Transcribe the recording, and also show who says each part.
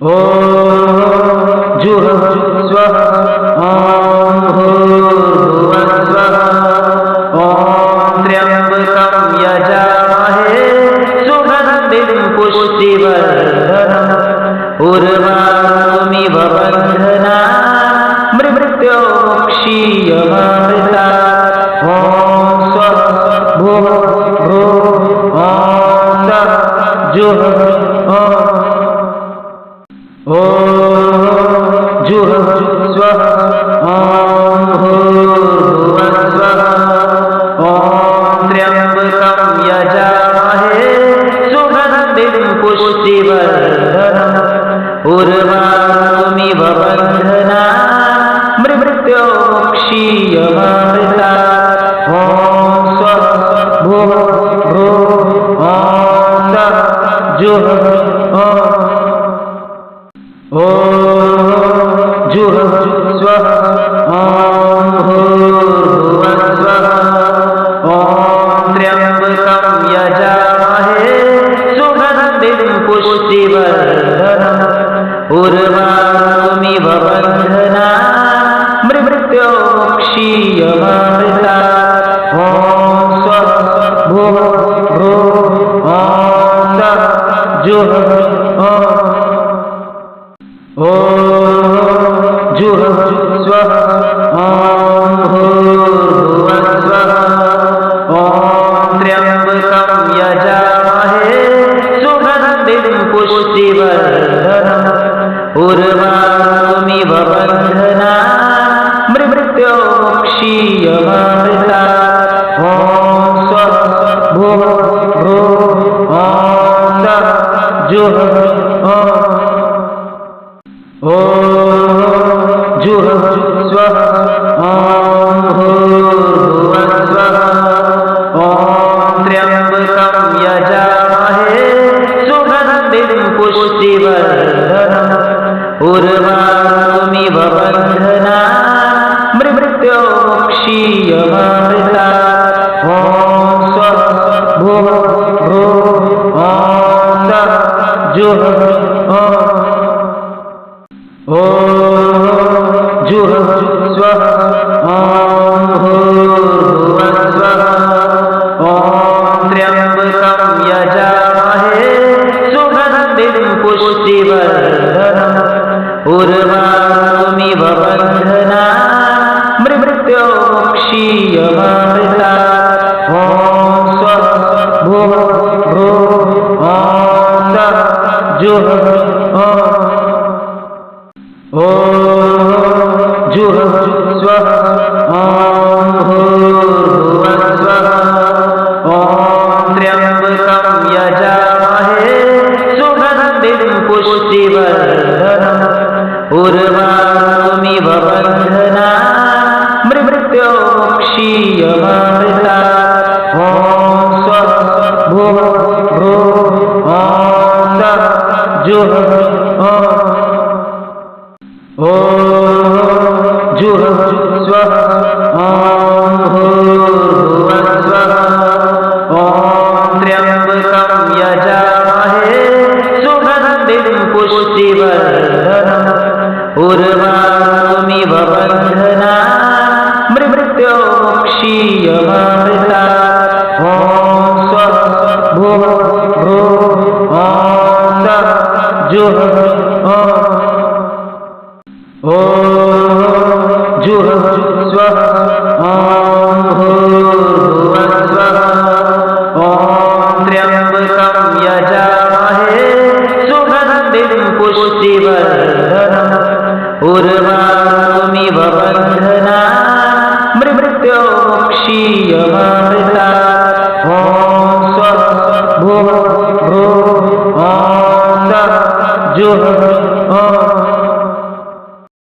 Speaker 1: ॐ जुः स्वः ॐ भूर्भुवः स्वः ॐ त्र्यम्बकं यजामहे सुगन्धिं पुष्टिवर्धनम् उर्वारुकमिव बन्धनान् मृत्योर्मुक्षीयमामृतात् ॐ स्वः भुवः भुवः ॐ सः जुः ॐ जुः स्वः ॐ भूर्भुवः स्वः ॐ त्र्यम्बकं यजामहे सुगन्धिं पुष्टिवर्धनम् उर्वारुकमिव बन्धनान् मृत्योर्मुक्षीयमामृतात् ॐ स्वः भुवः भुवः ॐ सः जुः ॐ जुः स्वः ॐ भूर्भुवः स्वः ॐ त्र्यम्बकं यजामहे सुगन्धिं पुष्टिवर्धनम् उर्वारुकमिव बन्धनान् मृत्योर्मुक्षीयमामृतात् ॐ स्वः भुवः भुवः ॐ सः जुः ॐ जुः स्वः ॐ भूर्भुवः स्वः ॐ त्र्यम्बकं यजामहे सुगन्धिं पुष्टिवर्धनम् उर्वारुकमिव बन्धनान् मृत्योर्मुक्षीयमामृतात् ॐ स्वः भुवः भुवः ॐ सः जुः ॐ जुः स्वः ॐ भूर्भुवः स्वः ॐ त्र्यम्बकं यजामहे सुगन्धिं पुष्टिवर्धनम् उर्वारुकमिव बन्धनान् मृत्योर्मुक्षीयमामृतात् ॐ स्वः भुवः भुवः ॐ सः जुः ॐ जुः स्वः ॐ भूर्भुवः स्वः ॐ त्र्यम्बकं यजामहे सुगन्धिं पुष्टिवर्धनम् उर्वारुकमिव बन्धनान् मृत्योर्मुक्षीयमामृतात् ॐ स्वः भुवः भुवः ॐ सः जुः ॐ जुः स्वः ॐ भूर्भुवः स्वः ॐ त्र्यम्बकं यजामहे सुगन्धिं पुष्टिवर्धनम् उर्वारुकमिव बन्धनान् मृत्योर्मुक्षीयमामृतात् ॐ स्वः भुवः भुवः ॐ सः जुः ॐ जुः स्वः ॐ भूर्भुवः स्वः ॐ त्र्यम्बकं यजामहे सुगन्धिं पुष्टिवर्धनम् उर्वारुकमिव बन्धनान् मृत्योर्मुक्षीयमामृतात् ॐ स्वः भुवः भुवः ॐ सः जुः ॐ जुः स्वः ॐ